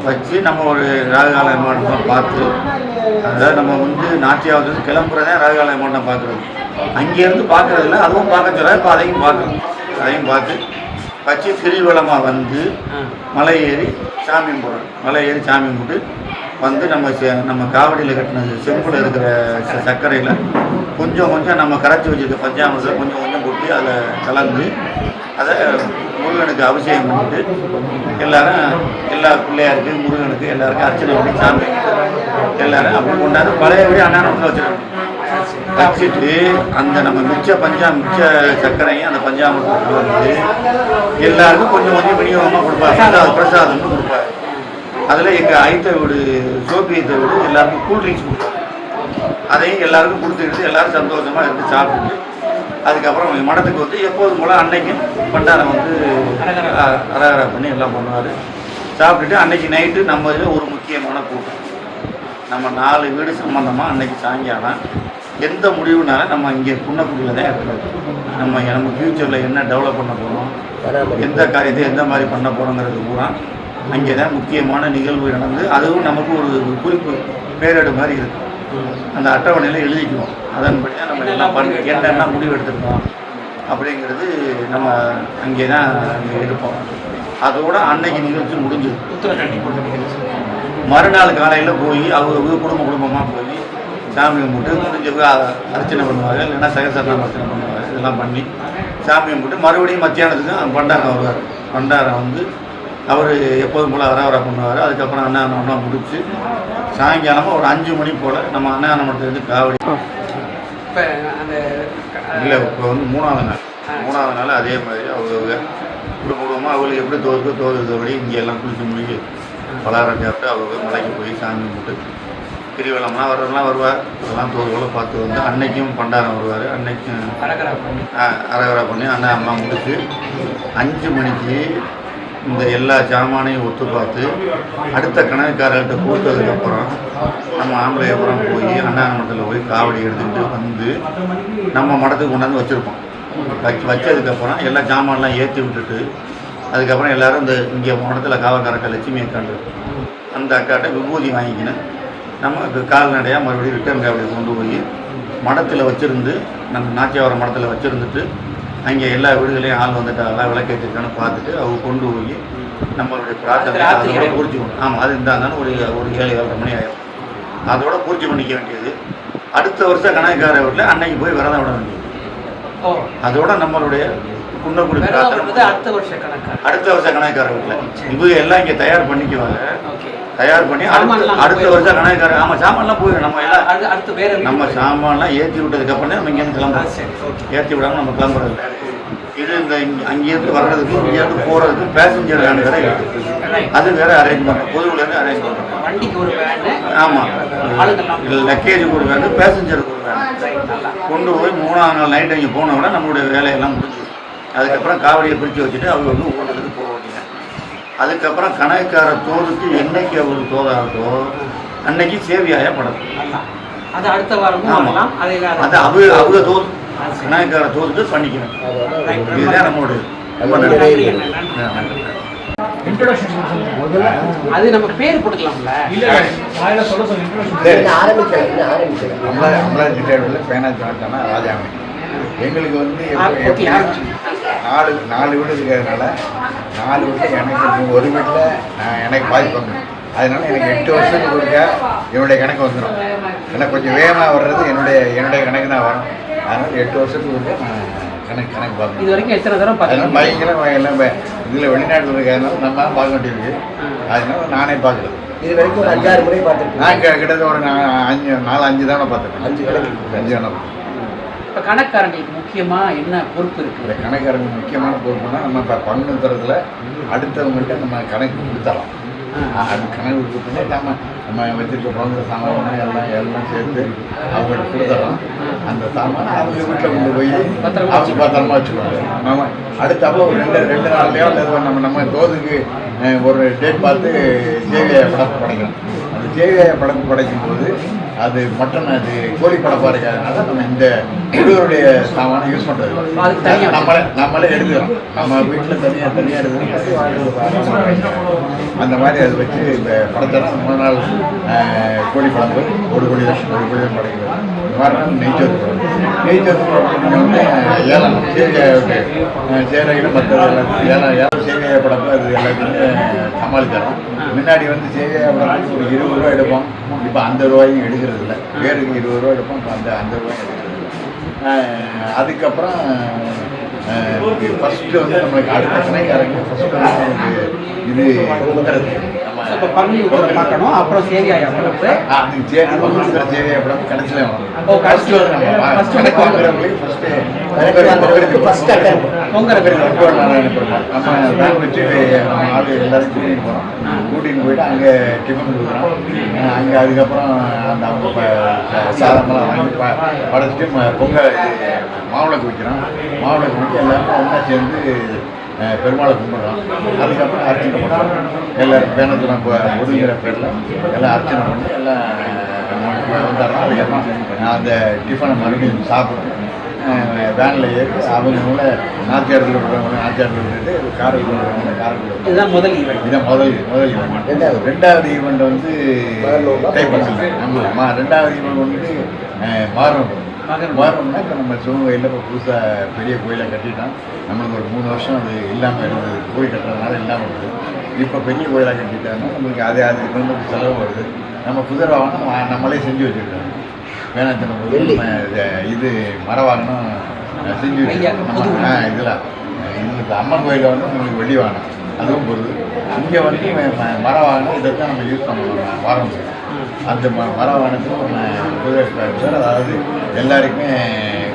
வச்சு நம்ம ஒரு ராகுகால யமகண்டம் பார்த்து, அதாவது நம்ம வந்து நாச்சியாவது கிளம்புறதே ராகுகால யமகண்டம் பார்க்குறது. அங்கேருந்து பார்க்குறதில்ல, அதுவும் பார்க்க சொல்ல. இப்போ அதையும் பார்க்கணும். அதையும் பார்த்து வச்சு கிரிவலமாக வந்து மலை ஏறி சாமி கும்பிட்றோம். மலை ஏறி சாமி கும்பிட்டு வந்து நம்ம காவடியில் கட்டின செம்பில் இருக்கிற சர்க்கரையில் கொஞ்சம் நம்ம கரைச்சி வச்சுருக்க பஞ்சாமிரத்தை கொஞ்சம் கொட்டி அதில் கலந்து அதை முருகனுக்கு அபிஷேகம் பண்ணிட்டு எல்லா பிள்ளையாருக்கு முருகனுக்கு எல்லாருக்கும் அர்ச்சனை பண்ணி சாமி எல்லாரும் அப்படி கொண்டாந்து பழையபடி அன்னதானத்தில் வச்சுருக்கோம். வச்சுட்டு அந்த நம்ம மிச்ச சர்க்கரையும் அந்த பஞ்சாமிரத்தை வந்து எல்லாருக்கும் கொஞ்சம் விநியோகமாக கொடுப்பாரு. பிரசாதம்னு கொடுப்பாரு. அதில் எங்கள் ஐத்த வீடு சோபியத்தை வீடு எல்லாருக்கும் கூல்ட்ரிங்க்ஸ் கொடுப்பாரு. அதையும் எல்லாருக்கும் கொடுத்துக்கிட்டு எல்லோரும் சந்தோஷமாக இருந்து சாப்பிட்டு அதுக்கப்புறம் மடத்துக்கு வந்து எப்போதும் போல் அன்னைக்கும் பண்டாரம் வந்து அரகரா பண்ணி எல்லாம் பண்ணுவார். சாப்பிட்டுட்டு அன்னைக்கு நைட்டு நம்ம இதில் ஒரு முக்கியமான கூட்டம், நம்ம 4 வீடு சம்மந்தமாக அன்னைக்கு சாயங்காலம் எந்த முடிவுனாலும் நம்ம இங்கே குன்னக்குடியில் தான் இருக்கிறது. நம்ம ஃப்யூச்சரில் என்ன டெவலப் பண்ண போகிறோம், எந்த காரியத்தை எந்த மாதிரி பண்ண போகிறோங்கிறது பூரா அங்கே தான் முக்கியமான நிகழ்வு நடந்து அதுவும் நமக்கு ஒரு குறிப்பு பேரேடு மாதிரி இருக்குது. அந்த அட்டவணையில் எழுதிக்குவோம். அதன்படி தான் நம்ம எல்லாம் என்னென்ன முடிவு எடுத்துருக்கோம் அப்படிங்கிறது நம்ம அங்கே தான் இருப்போம். அதோட அன்னைக்கு நிகழ்ச்சி முடிஞ்சது. மறுநாள் காலையில் போய் அவங்க குடும்பமாக போய் சாமி கும்பிட்டு முடிஞ்சவங்க அர்ச்சனை பண்ணுவாங்க, இல்லைன்னா சகசரணம் அர்ச்சனை பண்ணுவாங்க. இதெல்லாம் பண்ணி சாமி கும்பிட்டு மறுபடியும் மத்தியானத்துக்கு பண்டாரம் வருவார். பண்டாரம் வந்து அவர் எப்போதும் போல் அரவரா பண்ணுவார். அதுக்கப்புறம் அன்னதானம் முடிச்சு சாயங்காலமாக ஒரு 5 மணி போல் நம்ம அன்னதானம் மடத்துலேருந்து காவடி இல்லை இப்போ வந்து 3வது நாள் மூணாவது நாள் அதே மாதிரி அவங்க குடும்பமாக அவங்களுக்கு எப்படி தோதுபடி இங்கே எல்லாம் குளிச்சு முடிஞ்சு பலகாரம் சாப்பிட்டு அவங்க மலைக்கு போய் சாமி கும்பிட்டு கிரிவலம்லாம் வர்றதெல்லாம் வருவார். அதெல்லாம் தோதுகளை பார்த்து வந்து அன்னைக்கும் பண்டாரம் வருவார். அன்னைக்கும் அரகரா பண்ணி அண்ணன் அம்மா முடிச்சு 5 மணிக்கு இந்த எல்லா சாமானையும் ஒத்து பார்த்து அடுத்த கணக்காரர்கிட்ட கொடுத்ததுக்கப்புறம் நம்ம ஆம்பளை அப்புறம் போய் அண்ணாநகர் மடத்தில் போய் காவடி எடுத்துக்கிட்டு வந்து நம்ம மடத்துக்கு கொண்டாந்து வச்சுருப்போம். வச்சதுக்கப்புறம் எல்லா சாமான்லாம் ஏற்றி விட்டுட்டு அதுக்கப்புறம் எல்லோரும் இந்த இங்கே மடத்தில் காவல்காரக்க லட்சுமி அக்காண்டு அந்த அக்காட்ட விபூதி வாங்கிக்கின்னு நம்ம கால்நடையாக மறுபடியும் ரிட்டர்ன் காவடி கொண்டு போய் மடத்தில் வச்சுருந்து நம்ம நாச்சியாவரம் மடத்தில் வச்சுருந்துட்டு அங்கே எல்லா வீடுகளையும் ஆள் வந்துட்டாங்களா விளக்கேற்றிருக்கான்னு பார்த்துட்டு அவங்க கொண்டு போய் நம்மளுடைய பிரார்த்தனை அதோட பூர்த்தி பண்ணணும். ஆமாம், அது இருந்தாலும் ஒரு 7-7:30 மணி ஆயிடும். அதோட பூர்த்தி பண்ணிக்க வேண்டியது. அடுத்த வருஷம் கணக்கார வீட்டில் அன்னைக்கு போய் விரதம் விட வேண்டியது. அதோட நம்மளுடைய குன்னக்குடி பிரார்த்தனை அடுத்த வருஷம் கணக்கார வீட்டில் இவங்க எல்லாம் இங்கே தயார் பண்ணிக்குவாங்க. தயார் பண்ணி அடுத்த வருஷம் கணக்கார ஆமாம் சாமான்லாம் போயிடும். நம்ம எல்லாம் நம்ம சாமான்லாம் ஏற்றி விட்டதுக்கப்புறம் நம்ம இங்கேருந்து கிளம்புறோம். ஏற்றி விடாமல் நம்ம கிளம்புறது இல்லை. இது இந்த அங்கேருந்து வர்றதுக்கு இங்கேருந்து போகிறதுக்கு பேசஞ்சர் வேன் வேறு இருக்குது. அது வேறு அரேஞ்ச் பண்ணுறோம். பொதுவிலேருந்து அரேஞ்ச் பண்ணுறோம். வண்டிக்கு ஒரு வேனு, ஆமாம், லக்கேஜுக்கு ஒரு வேனு, பேசஞ்சருக்கு ஒரு வேனு கொண்டு போய் 3ஆம் நாள் நைட் அங்கே போன விட நம்மளுடைய வேலையெல்லாம் முடிஞ்சு அதுக்கப்புறம் காவடியை பிரித்து வச்சுட்டு அவங்க வந்து ஊருக்கு போக வேண்டியது. அதுக்கப்புறம் கணக்கார தோதுக்கு என்னைக்கு அவர் தோதாகட்டோ அன்னைக்கு சேவையாக படம். அது அடுத்த வாரம். ஆமாம், அது அவங்க தோது கணக்கார தோதுக்கு பண்ணிக்கணும். இதுதான் நம்மளுடைய ரொம்ப நன்றி. அது நம்ம பேர் கொடுக்கலாம்ல. ராஜாமணி எங்களுக்கு வந்து 4 வீடு இருக்கிறதுனால 4 வீட்டில் எனக்கு ஒரு வீட்டில் எனக்கு பாதிப்பாங்க. அதனால எனக்கு 8 வருஷத்துக்கு ஒருக்கா என்னுடைய கணக்கு வந்துடும். ஏன்னா கொஞ்சம் வேகமாக வர்றது என்னுடைய கணக்கு தான் வரும். அதனால் 8 வருஷத்துக்கு ஒருக்கா நான் கணக்கு பார்க்கணும். இது வரைக்கும் எத்தனை தரம் பார்த்தீங்கன்னா பயங்கரம் எல்லாம் இதில் வெளிநாட்டில் இருக்கிறதுனால நம்ம தான் பார்க்க வேண்டியிருக்கு. அதனால நானே பார்க்குறது. இது வரைக்கும் ஒரு 5-6 முறை பார்த்துருக்கேன். நான் கிட்டத்தட்ட ஒரு 4-5 தானே பார்த்துருக்கேன். 5 தானே. இப்போ கணக்காரங்களுக்கு முக்கியமாக என்ன பொறுப்பு இருக்குது? கணக்காரங்களுக்கு முக்கியமான பொறுப்புனா நம்ம இப்போ பங்கு தரத்தில் அடுத்தவங்கள்ட்ட நம்ம கணக்கு கொடுத்துடலாம். அது கணக்கு கொடுத்துட்டே நம்ம வச்சுருக்க பங்கு சாமான் எல்லாம் சேர்த்து அவங்கள்ட்ட கொடுத்துடலாம். அந்த சாமான் அவங்க வீட்டில் கொண்டு போய் அவங்க பத்திரமா வச்சுக்கோங்க. நம்ம அடுத்தப்போ ஒரு 2 நாள்லையோ அல்லது நம்ம தோதுக்கு ஒரு டேட் பார்த்து சேவையை படப்பு படைக்கணும். அந்த சேவையை படப்பு படைக்கும் போது அது மட்டன் அது கோழி படப்பாக இருக்காதனால நம்ம இந்த முழுவருடைய சாமானை யூஸ் பண்ணுறது நம்மளே எடுத்துக்கிறோம். நம்ம வீட்டில் தனியாக எடுத்துக்கிறோம். அந்த மாதிரி அதை வச்சு இப்போ படத்தெல்லாம் 3 நாள் கோழி படம்பு 1 கோழி தான் படைக்கிறது. மறுநாள் நெய்ச்சோறு வந்து ஏலம் சேவையில் மற்ற ஏலம் சேவையை படம்பு அது எல்லாத்தையுமே சமாளிச்சிடறோம். முன்னாடி வந்து சேவையை படம்பு ஒரு 20 ரூபா எடுப்போம். இப்போ அந்த ரூபாயும் எடுக்கிறது இல்லை. பேருக்கு 20 ரூபா எடுப்போம். இப்போ அந்த ரூபாயும் எடுக்கிறது இல்லை. அதுக்கப்புறம் ஃபஸ்ட்டு வந்து நம்மளுக்கு அடுத்த கணக்காரங்க ஃபஸ்ட்டு நமக்கு இது கொடுக்கறது இப்போ பங்கு பார்க்கணும். அப்புறம் சேவையா படப்பு சேவையா படப்பு கடைசியில் நம்ம பேங்க் வச்சு ஆள் எல்லாரும் கூட்டிகிட்டு போகிறோம். கூட்டிகிட்டு போயிட்டு அங்கே டிஃபன் கொடுக்குறோம். அங்கே அதுக்கப்புறம் அந்த அவங்க சாதமெல்லாம் வாங்கி படைச்சிட்டு பொங்கல் மாவிளக்கு வைக்கிறோம். மாவிளக்கு வச்சு எல்லாருமே ஒன்றா சேர்ந்து பெருமாளை கும்பிட்றோம். அதுக்கப்புறம் அர்ச்சனை பண்ணுறோம். எல்லோரும் பேனத்தில் ஒதுங்கிற பேரில் எல்லாம் அர்ச்சனை பண்ணி எல்லாம் வந்துடுறோம். அதுக்கப்புறம் அந்த டிஃபனை மறுபடியும் சாப்பிட்டு வேனில் ஏறி அவங்க நாச்சியாரில் விடுறவங்க நாச்சியாரில் விட்டுட்டு காரைக்குடி விடுறவங்க காரைக்குடி. இதுதான் முதல் ஈவெண்ட். இதுதான் முதல் ஈவெண்ட். ரெண்டாவது ஈவெண்ட் வந்து தைப்பொங்கல். ஆமாம், ரெண்டாவது ஈவெண்ட் வந்து மாறணும்னா இப்போ நம்ம சிவகோயிலில் இப்போ புதுசாக பெரிய கோயிலாக கட்டிட்டோம். நம்மளுக்கு ஒரு 3 வருஷம் அது இல்லாமல் இருந்தது. கோயில் கட்டுறதுனால இல்லாமல் இருந்தது. இப்போ பெரிய கோயிலாக கட்டிட்டோம்னா நம்மளுக்கு அதுக்கு வந்து செலவு வருது. நம்ம குதிரை வாகனம் நம்மளே செஞ்சு வச்சுருக்கோம். வேணாத்தின போது நம்ம இது மர வாகனம் செஞ்சு வச்சுருக்கோம். இதெல்லாம் இப்போ அம்மன் கோயிலில் வந்து நம்மளுக்கு வெள்ளி வாகனம் அதுவும் போகுது. இங்கே வந்து மர வாகனம் இதை தான் நம்ம யூஸ் பண்ணணும். வாகனம் அந்த மர வாகனத்தில் குதிரை, அதாவது எல்லாருக்குமே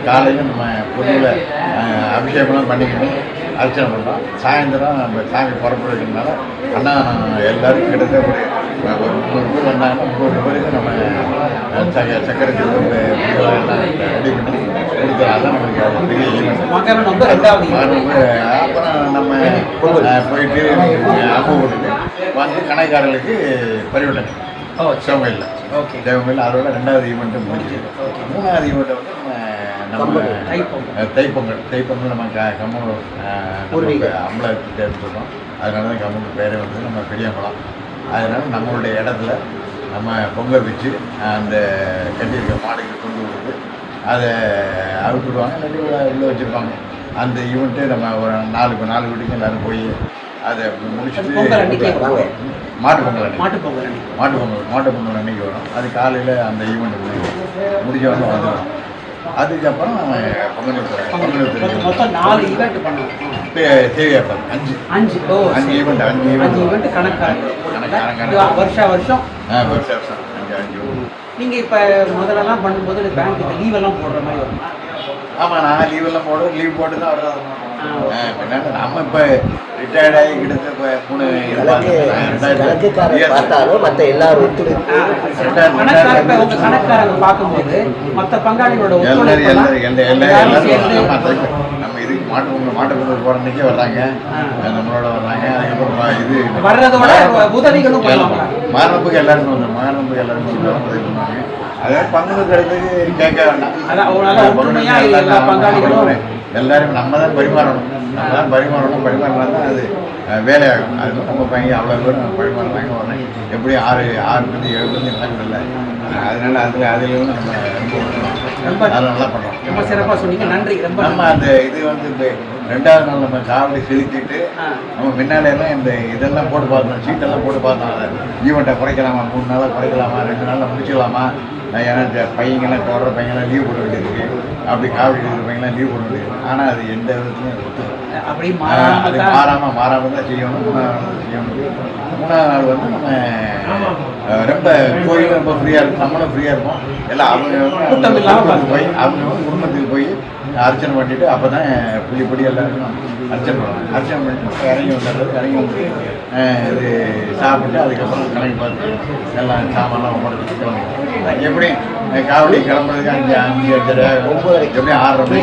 காலையில் நம்ம பொண்ணுல அபிஷேகம்லாம் பண்ணிக்கிட்டு அர்ச்சனை பண்ணுறோம். சாயந்தரம் நம்ம சாமி புறப்படுறதுனால அண்ணா எல்லோரும் கிட்டத்தட்ட ஒரு 300 பேர் வந்தாங்கன்னா 300 பேருக்கு நம்ம சக்கரை எல்லாம் ரெடி பண்ணி கொடுக்குறோம். அதான் நம்மளுக்கு பெரிய ஈவெண்ட். அப்புறம் நம்ம போயிட்டு அம்பு போட்டுட்டு வந்து கணக்காரர்களுக்கு பரிவட்டனை சிவமையில் அதோட 2வது ஈவெண்ட்டு முடிஞ்சு 3வது ஈவெண்ட்டை வந்து நம்ம தைப்பொங்கல் நம்ம கம்மூர் அம்பலத்திட்ட எடுத்துருக்கோம். அதனால தான் கம்மூர் பேரே வந்து நம்ம பெரியம்பலம். அதனால் நம்மளுடைய இடத்துல நம்ம பொங்கல் வச்சு அந்த கட்டியிருக்க மாடுக்கு கொண்டு கொடுத்து அதை அவுத்துடுவாங்க, இல்லாட்டி உள்ளே வச்சுருப்பாங்க. அந்த ஈவெண்ட்டு நம்ம ஒரு 4 வீட்டுக்கு எல்லோரும் போய் அதை முடிச்சுட்டு மாட்டு பொங்கல் அன்றைக்கி வரும். அது காலையில் அந்த ஈவெண்ட்டு முடிஞ்சவங்க வந்துடும். அதுக்கப்புறம் மொத்தம் 4 ஈவெண்ட் பண்ணுவோம். தேவையாப்பா 5 ஈவெண்ட் கணக்காக வருஷம் 5 நீங்கள் இப்போ முதலெல்லாம் பண்ணும்போது பேங்க்கு லீவெல்லாம் போடுற மாதிரி வரும். ஆமாம், நான் லீவெல்லாம் லீவ் போட்டு தான் வர்றது. நம்ம இப்போ ரிட்டையர்ட் ஆகி கிட்ட இப்போ 3 பார்த்தாலும் மற்ற எல்லாரும் கணக்காரங்க பார்க்கும்போது மற்ற பங்காளிகளோட நம்ம இதுக்கு மாட்டுப்பொங்கல் போகிற அன்றைக்கே வர்றாங்க, நம்மளோட வர்றாங்க. அதுக்கப்புறம் இது வர்றதோட உதவிகளும் மாரணப்புக்கு எல்லாருமே வந்துடும். மாரணப்புக்கு எல்லாருமே வந்துடும் உதவி பண்ணுவாங்க. அதாவது பங்குக்கு எடுத்துக்கு கேட்க வேண்டாம். எல்லாரும் நம்ம தான் பரிமாறணும். பரிமாறினா தான் அது வேலையாகும். அது நம்ம பையன் அவ்வளோ பேர் நம்ம பரிமாறுறாங்க. உடனே எப்படி 6 மணி 7 மணி நடக்குதில்ல. அதனால அதில் வந்து நம்ம அதை நல்லா பண்ணுறோம். ரொம்ப சிறப்பாக சொன்னீங்க, நன்றி. நம்ம அந்த இது வந்து இப்போ 2வது நாள் நம்ம காவடி செலுத்திட்டு நம்ம முன்னாடியெல்லாம் இந்த இதெல்லாம் போட்டு பார்த்தோம், சீட்டெல்லாம் போட்டு பார்த்தோம். ஈவெண்ட்டை குறைக்கலாமா, 3 நாளாக குறைக்கலாமா, 2 நாளில் முடிச்சிடலாமா. ஏன்னா பையங்கள்லாம் போடுற பையன்லாம் லீவ் போட வேண்டியிருக்கு, அப்படி காவடி எடுக்கிற பையன்லாம் லீவ் போட வேண்டியிருக்கு. ஆனால் அது எந்த விதத்துலையும் ஒத்துக்கணும். அப்படி அது மாறாமல் தான் செய்யணும். 3வது நாள் வந்து நம்ம ரொம்ப கோயிலும் ரொம்ப ஃப்ரீயாக இருக்கும், நம்மளும் ஃப்ரீயாக இருப்போம். எல்லாம் அவங்க போய் அவங்க குடும்பத்துக்கு போய் அர்ச்சனை பண்ணிவிட்டு அப்போ தான் புள்ளிப்படி எல்லாருக்கும் அர்ச்சனை பண்ணுவோம். அர்ச்சனை பண்ணிட்டு இறங்கி வந்து இது சாப்பிட்டு அதுக்கப்புறம் கணக்கு பார்த்து எல்லாம் சாமான்லாம் ஒப்படைச்சிட்டு கிளம்புவோம். எப்படி காவடி கிளம்புறதுக்கு 5 5:30 எப்படி 6:30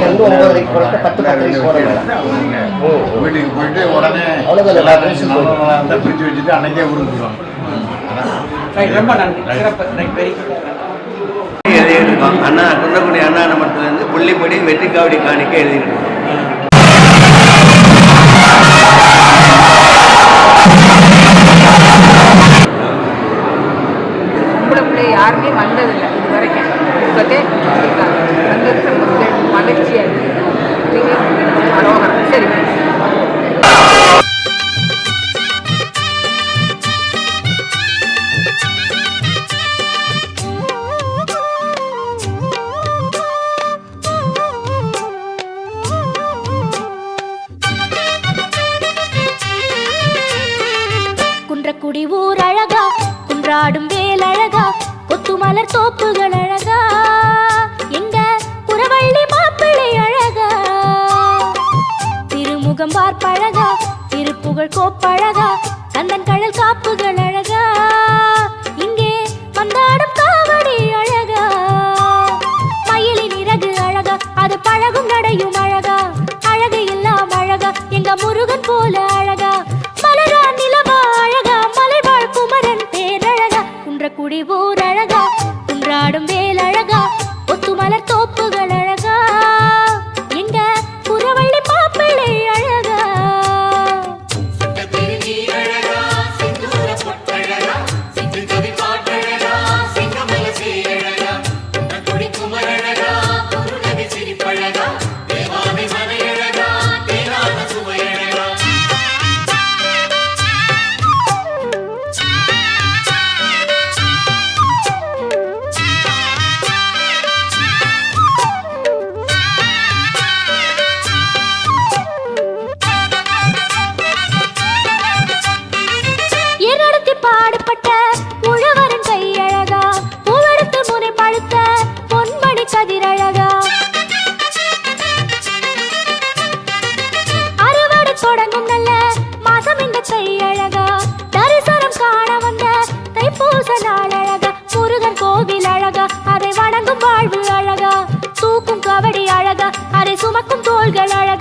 வீட்டுக்கு போயிட்டு உடனே எல்லாரும் பிரித்து வச்சுட்டு அன்னைக்கே ஊருக்கு போடுவாங்க. ரொம்ப நன்றி. எழுதிட்டு இருக்கோம். அண்ணா குன்றக்குடி அண்ணா மட்டத்திலேருந்து புள்ளிப்படி வெற்றி காவடி காணிக்க எழுதிட்டு இருக்கோம். யாருமே வந்ததில்லை இது வரைக்கும். வந்ததுக்கு மகிழ்ச்சியாக இருக்குது. சரி. குன்றக்குடி ஊர் அழகா, குன்றாடும் வேல் அழகா, கொத்துமலர் தோப்புகள் அழகா, எங்க புறவள்ளி மாப்பிள்ளை அழகா, திருமுகம் பார்ப்பழகா, திருப்புகழ் கோப்பழகா, கந்தன் கடல் காப்புகள் அழகா, இங்கே வந்தாடும் காவடி அழகா, மயிலின் இறகு அழகா, அது பழகும் நடையும் அழகா, அழகு எல்லாம் அழகா, எங்க முருகன் போல அழகா, மலரா நிலவா அழகா, மலைவாழ் குமரன் பேரழகா, குன்றக்குடி ஊர் அழகா, குன்றாடும் வேல் அழகா, ஒத்துமலர் தோப்புகள் அழகா, எங்க புறவள்ளி மாப்பிள்ளை அழகா. அழகா தோள்கள் அழகா